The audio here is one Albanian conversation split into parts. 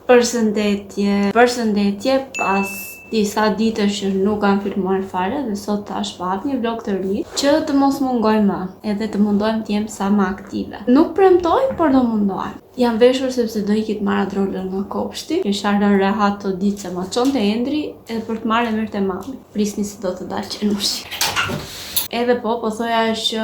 Përshëndetje, pas disa ditësh që nuk kam filmuar fare dhe sot tash pak një vlog të ri që të mos mungoj më edhe të mundohem të jem sa më aktive. Nuk premtoj, por do mundohem. Jam veshur sepse do ikit marra drollën nga kopshti. Kisha rënë rehat të ditë se ma çonte Endri edhe për të marrë mirë te mami. Prisni se do të dalë qenushi. Edhe po thoja që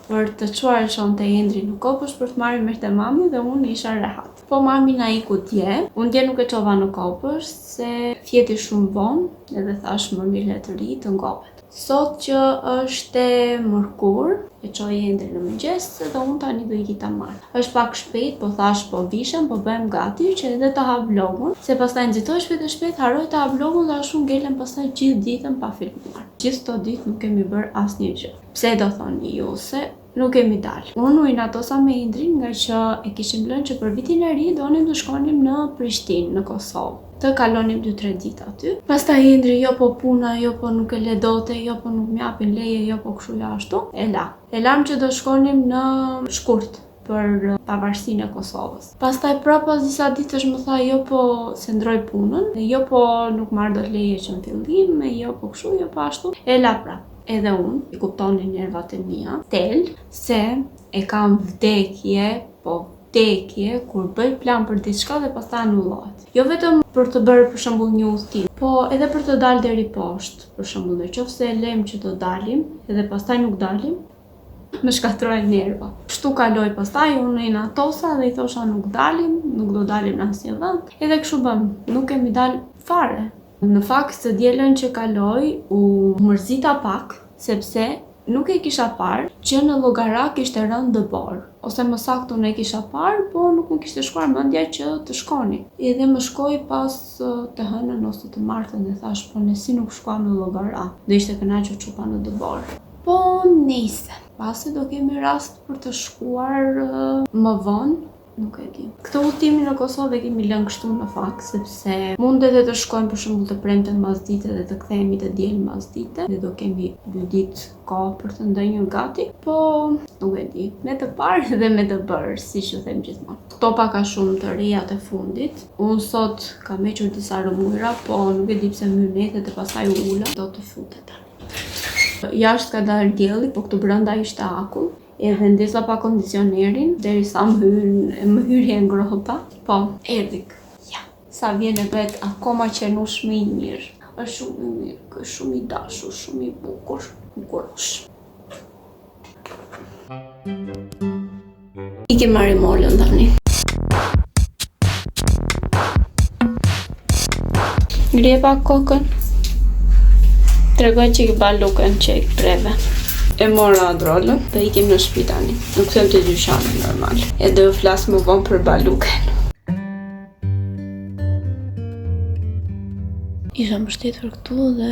për të çuar çonte Endri në kopësht për të marrë mirë te mami dhe unë isha rehat. Po mami na iku dje, unë dje nuk e çova në kopësht se fjeti shumë vonë edhe thash më mirë të ri të ngopet. Sot që është mërkur, e çoj Endri në mëngjes dhe unë tani do iki ta marr. Është pak shpejt, po thash po vishem, po bëhem gati që edhe të ha vlogun, se pastaj nxitoj shpejt, harroj të ha vlogun dhe ashtu ngelem pastaj gjithë ditën pa filmuar. Gjithë këto ditë nuk kemi bërë asnjë gjë. Pse do thoni ju se nuk kemi dalë. Unë u inatosa me Indrin nga që e kishim lënë që për vitin e ri donim të shkonim në Prishtinë, në Kosovë. Të kalonim 2-3 ditë aty. Pastaj Indri jo po puna, jo po nuk e ledote, jo po nuk m'japin leje, jo po kështu ashtu. E lam që do shkonim në shkurt për pavarësinë e Kosovës. Pastaj pas disa ditësh më tha jo po se ndroj punën, jo po nuk marr dot leje që në fillim, jo po kështu, jo po ashtu. E la prap. Edhe unë, i kuptoni nervat e mia, se e kam vdekje kur bëj plan për diçka dhe pastaj anullohet. Jo vetëm për të bërë për shembull një udhtim, po edhe për të dalë deri poshtë. Për shembull, nëse e lem që do dalim, edhe pastaj nuk dalim, më shkatrojnë nerva. Kështu kaloi pastaj, unë inatosa dhe i thosha nuk do dalim në asnjë vend. Edhe kështu bëm, nuk kemi dalë fare. Në fakt së dielën që kaloi u mërzita pak, sepse nuk e kisha parë që në llogara kishte rënë dëbor. Ose më saktë unë e kisha parë, po nuk më kishte shkuar mendja që të shkoni. Edhe më shkoi pas të hënën ose të martën dhe thash, po ne si nuk shkuam në llogara, do ishte kënaqur çupa në dëbor. Po nejse, pasi do kemi rast për të shkuar më vonë. Nuk e di. Këtë udhtimin në Kosovë kemi lënë kështu në fakt, sepse mundet të shkojmë për shembull të premten mbas dite dhe të kthehemi të diel mbas dite dhe do kemi 2 ditë kohë për të ndënjur gati, po nuk e di. Me të parë dhe me të bërë, siç u them gjithmonë. Kto paka shumë të reja të fundit. Unë sot kam hequr disa rëmujra, po nuk e di pse mynetet e pastaj u ula, do të futet tani. Jashtë ka dalë dielli, po këtu brenda ishte akull. Edhe ndesa pa kondicionerin, derisa më hyrje ngrohta. Po, erdhik. Ja. Sa vjen e bëhet akoma qenush më i mirë. Është shumë i mirë, është shumë i dashur, shumë i bukur. Bukurosh. I ke marrë molën tani. Ngrihe pak kokën. Tregoj që i balukën që i preve. E mora drollën dhe ikim në shtëpi tani. Nuk them të dyshane normal. E do flas më vonë për balukën. Isha mbështetur këtu dhe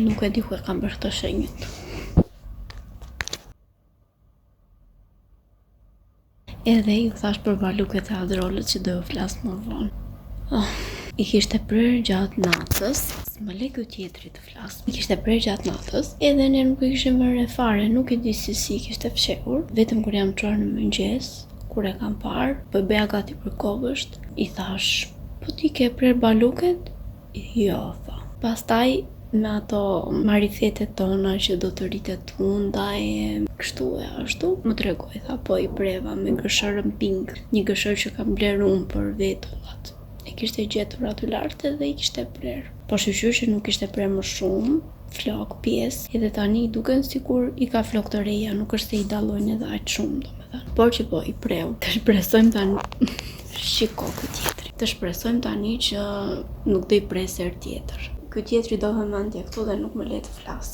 nuk e di ku e kam bërë këtë shenjët. Edhe ju thash për balukët e adrollët që do flas më vonë. I kishte prerë gjatë natës, më le ky tjetri të flas. I kishte prerë gjatë natës, edhe ne nuk e kishim vënë fare, nuk e di si kishte fshehur. Vetëm kur jam çuar në mëngjes, kur e kam parë, po bëja gati për kopësht, i thash, po ti ke prerë baluket? Jo, tha. Pastaj me ato marifetet tona që do të rritet hunda e kështu e ashtu, më tregoi, tha, po i preva me gëshërën pink, një gëshërë që kam blerë unë për vetullat. E kishte gjetur aty lart edhe i kishte prerë. Po shqyr që nuk kishte prerë më shumë, flok, pjesë, edhe tani i duken sikur i ka flok të reja, nuk është se i dallojnë edhe aq shumë, domethënë. Por që po i preu. Të shpresojmë tani shiko ky tjetri. Të shpresojmë tani që nuk do i presë herë tjetër. Ky tjetri do vë mendje këtu dhe nuk më le të flas.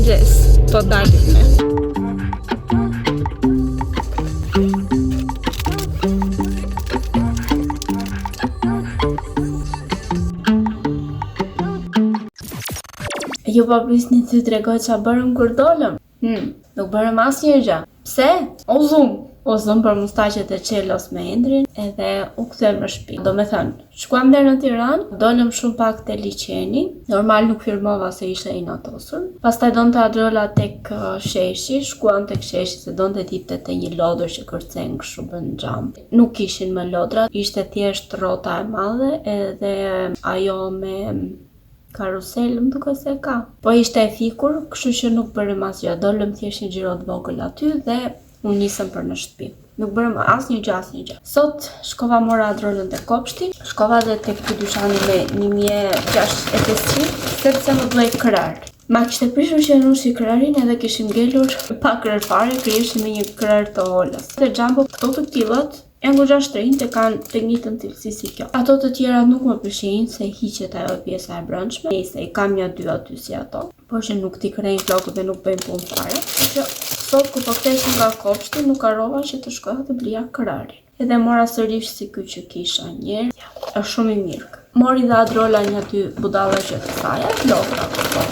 mëngjes. Po dalim ne. Ju pa prisni të tregoj qa bërëm kur dolëm? Nuk bërëm asnjë gjë. Pse? O zëm për mustaqet e Çelos me Endrin edhe u kthem në shtëpi. Do me thënë, shkuam deri në Tiranë, dolëm shumë pak te liçeni. Normal nuk firmova se ishte inatosur. Pastaj donte Adrola tek sheshi, shkuam tek sheshi se donte tipte te një lodër që kërcen kështu bën xham. Nuk kishin më lodra, ishte thjesht rrota e madhe edhe ajo me karusel, më duket se ka. Po ishte e fikur, kështu që nuk bërëm asgjë. Dolëm thjesht një xhiro të vogël aty dhe unë nisëm për në shtëpi. Nuk bërëm asnjë gjë. Sot shkova mora Adrolën te kopshti, shkova dhe tek ky dyshani me 1600 sepse më bëj krrar. Ma kishte prishur që nushi krarin edhe kishim ngelur pa krar fare, kryeshim me një krar të olës. Te Jumbo këto të tillët janë goxha shtrenjtë dhe kanë të njëjtën cilësi si kjo. Ato të tjera nuk më pëlqejnë se hiqet ajo pjesa e brendshme. Nëse I kam ja 2 aty si ato, por që nuk t'i krejnë flokët dhe nuk bëjnë punë fare. Që sot kur po ktesem nga kopshti nuk harrova që të shkoja të blija krarin. Edhe mora sërish si ky që kisha një herë. Është shumë I mirë. Mori dhe Adrola një 2 budalla që të saja, lodra,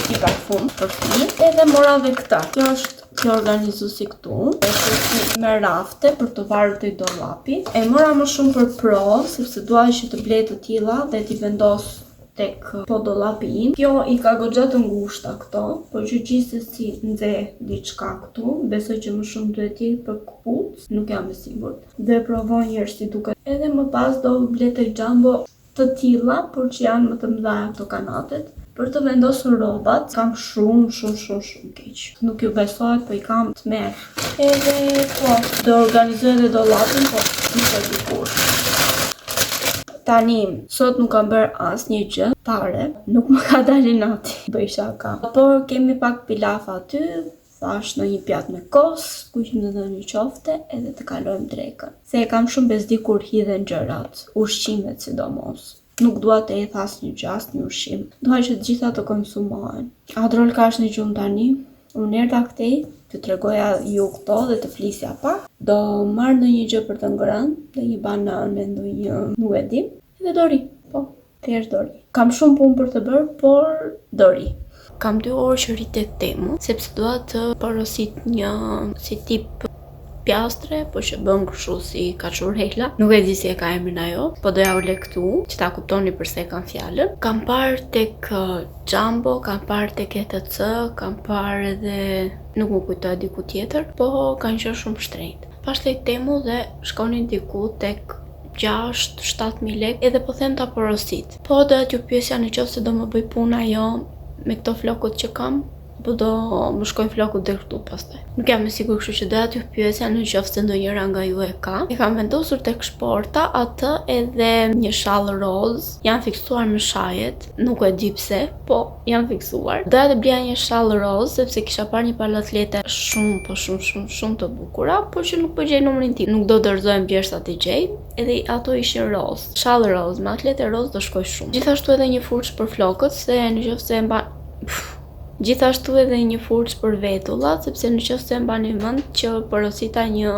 I parfum për fëmijët, edhe mora dhe këta. Kjo është që organizuesi këtu, është si me rafte për të varur te dollapi. E mora më shumë për pro, sepse dua që të blej të tilla dhe t'i vendos tek po dollapi im. Kjo I ka goxha të ngushta këto, por që gjithsesi nxe diçka këtu. Besoj që më shumë duhet jetë për kputuc, nuk jam e sigurt. Dhe provoj një herë si duket. Edhe më pas do blej tek Jumbo të tilla, por që janë më të mëdha këto kanatet. Për të vendosur rrobat, kam shumë keq. Nuk ju besohet, po I kam të merr. Edhe po, do organizoj edhe dollapin, po nuk e di kur. Tani, sot nuk kam bërë asnjë gjë, fare, nuk më ka dalë nati, bëj shaka. Por kemi pak pilaf aty, thash në një pjatë me kos, kuqim në një qofte, edhe të kalojmë drekën. Se e kam shumë bezdi kur hidhen gjërat, ushqimet sidomos. Nuk dua të eth asnjë gjë, asnjë ushqim. Dua që të gjitha të konsumohen. Adrolka është në gjumë tani. Unë erdha këtej, të tregoja ju këto dhe të flisja pak. Do marr ndonjë gjë për të ngrënë, ndonjë banane, ndonjë, nuk e di. Edhe do ri. Po, thjesht do ri. Kam shumë punë për të bërë, por do ri. Kam 2 orë që ri tek Temu, sepse dua të porosit një si tip pjastre, po që bën kështu si kaçurhela. Nuk e di si e ka emrin ajo, po doja u le këtu, që ta kuptoni pse kam fjalën. Kam parë tek Jumbo, kam parë tek ETC, kam parë edhe nuk më kujtoj diku tjetër, po kanë qenë shumë shtrenjtë. Pash tek Temu dhe shkonin diku tek 6-7.000 lekë, edhe po them ta porosit. Po doja t'ju pyesja nëse do më bëj punë ajo me këto flokët që kam, po do më shkojnë flokët deri këtu pastaj. Nuk jam e sigurt, kështu që doja t'ju pyesja nëse ndonjëra nga ju e ka. E kam vendosur tek shporta atë edhe një shall roz. Janë fiksuar me shajet, nuk e di pse, po janë fiksuar. Doja të blija një shall roz sepse kisha parë një palë atlete shumë të bukura, por që nuk po gjej numrin tim. Nuk do dorëzojmë bjersa të gjej, edhe ato ishin roz. Shall roz me atlete roz do shkoj shumë. Gjithashtu edhe një furç për flokët, se nëse e mban Gjithashtu edhe një furç për vetullat, sepse nëse e mbani mend që porosita një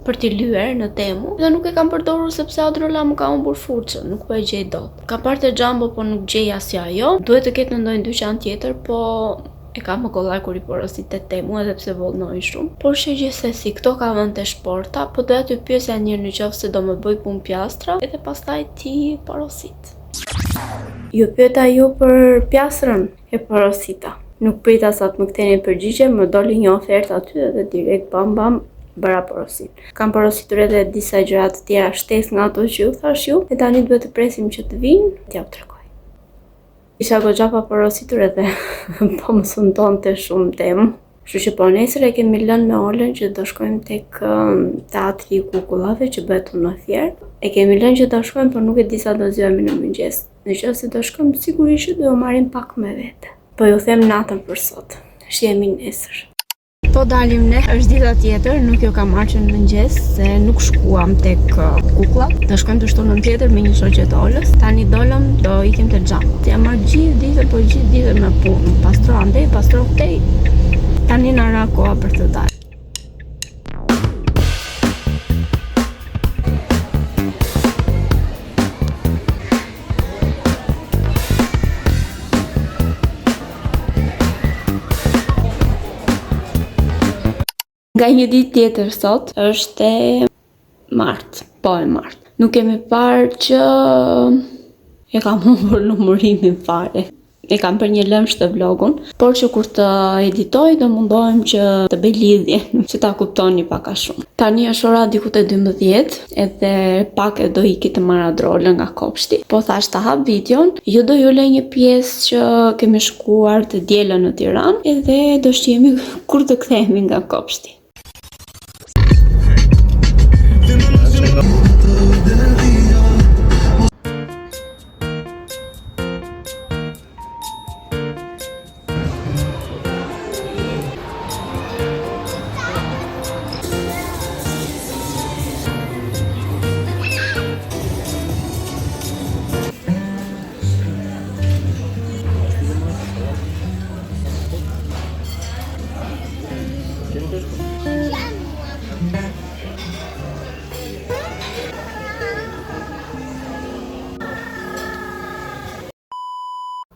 për t'i lyer në Temu dhe nuk e kam përdorur sepse Adrola më ka humbur furçën, nuk po e gjej dot. Kam parë te Jumbo, po nuk gjej as ajo. Duhet të ketë në ndonjë dyqan tjetër, po e kam më kollaj kur I porosit te Temu edhe pse vullnoi shumë. Por gjithsesi këto ka vënë te shporta, po doja t'ju pyesja një nëse do më bëj punë pjastra edhe pastaj ti porosit. Ju pyeta ju për pjastrën e porosita. Nuk prita sa të më ktheni përgjigje, më doli një ofertë aty edhe direkt bam bëra porosit. Kam porositur edhe disa gjëra të tjera shtesë nga ato që ju thash ju, e tani duhet të presim që të vinë, t'ja u tregoj. Isha goxha pa porositur edhe po më suntonte shumë Temu. Kështu që po nesër e kemi lënë me Olën që do shkojmë tek teatri I kukullave që bëhet në Fier. E kemi lënë që do shkojmë, por nuk e di sa do zgjohemi në mëngjes. Nëse do shkojmë, sigurisht do marrim pak me vete. Po ju them natën për sot. Shihemi nesër. Po dalim ne, është dita tjetër, nuk jo kam marrë në mëngjes, se nuk shkuam tek kukullat. Do shkojmë të shtunën tjetër me një shoqe të Olës. Tani dolëm, do ikim te Jumbo. Jam marrë gjithë ditën po gjithë dive me punë, pastro andej, pastro këtej, tani na ra koha për të dalë. Nga një ditë tjetër sot, është e martë, po e martë. Nuk kemi parë që e kam humbur numërimin fare. E kam për një lëmsh të vlogun, por që kur të editoj do mundohem që të bëj lidhje, që ta kuptoni pak a shumë. Tani është ora diku te 12 edhe pak e do iki të marra drolën nga kopshti. Po thash ta hap videon, ju do ju lej një pjesë që kemi shkuar të dielën në Tiranë edhe do shihemi kur të kthehemi nga kopshti.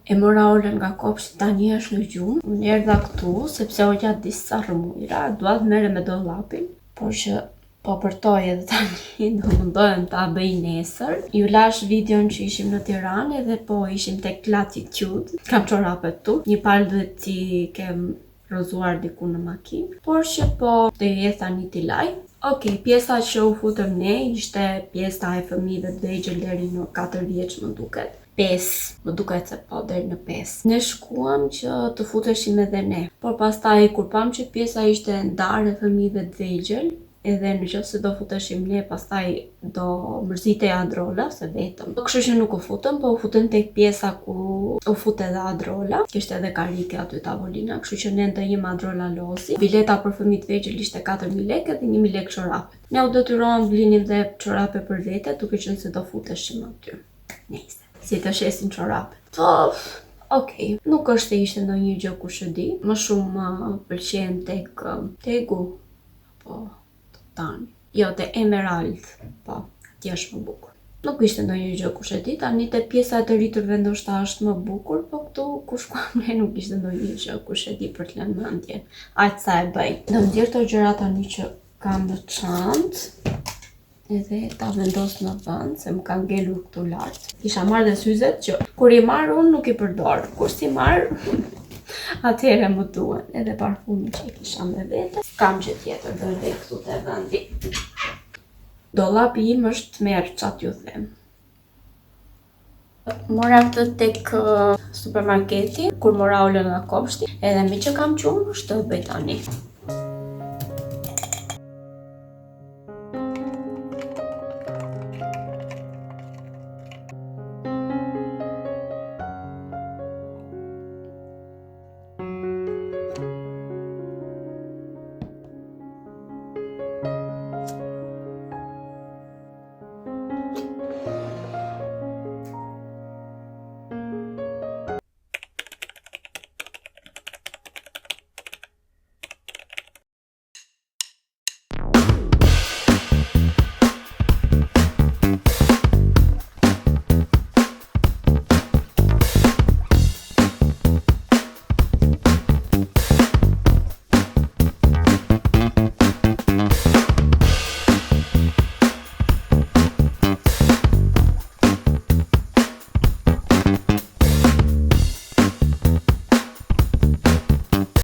E mora Olën nga kopshti, tani është në gjumë. Unë erdha këtu sepse Ola disa rrëmujra, dua të merrem me dollapin, por që po përtoj edhe tani, do mundohem ta bëj nesër. Ju lash videon që ishim në Tiranë edhe po ishim tek Latitude. Kam çorapet tu, një palë duhet t'i kem rozuar diku në makinë, por që po të jetë tani t'i laj. Okej, pjesa që u futëm ne ishte pjesa e fëmijëve të vegjël deri në 4 vjeç më duket. 5, më duket se po deri në 5. Ne shkuam që të futeshim edhe ne, por pastaj kur pam që pjesa ishte ndarë e fëmijëve të vegjël, edhe nëse do futeshim ne, pastaj do mërzitej Adrola se vetëm. Kështu që nuk u futëm, po u futëm tek pjesa ku u fut edhe Adrola. Kishte edhe karike aty tavolina, kështu që ne ndajim Adrola lozi. Bileta për fëmijë të vegjël ishte 4000 lekë dhe 1000 lekë çorapet. Ne u detyruam blinim dhe çorape për vete, duke qenë se do futeshim aty. Nice. Si të shesin çorapet. Po, okej, nuk është se ishte ndonjë gjë kush e di. Më shumë pëlqen tek Tegu, po tani. Jo, te Emerald, po, atje është më bukur. Nuk ishte ndonjë gjë kush e di, tani te pjesa e të rriturve ndoshta është më bukur, po këtu ku shkuam ne nuk ishte ndonjë gjë kush e di për të lënë mendjen. Aq sa e bëj. Do nxjerr këto gjëra tani që kam në çantë. Edhe ta vendos në vend, se më ka ngelur këtu lart. Kisha marrë dhe syzet që kur i marr unë nuk i përdor. Kur si marr, atëherë më duhen. Edhe parfumin që i kisha me vete. Kam gjë tjetër, do lej këtu te vendi. Dollapi im është merr, çat ju them. Mora këtë tek supermarketi, kur mora Olën nga kopshti, edhe mi që kam qunë, është të bëj tani.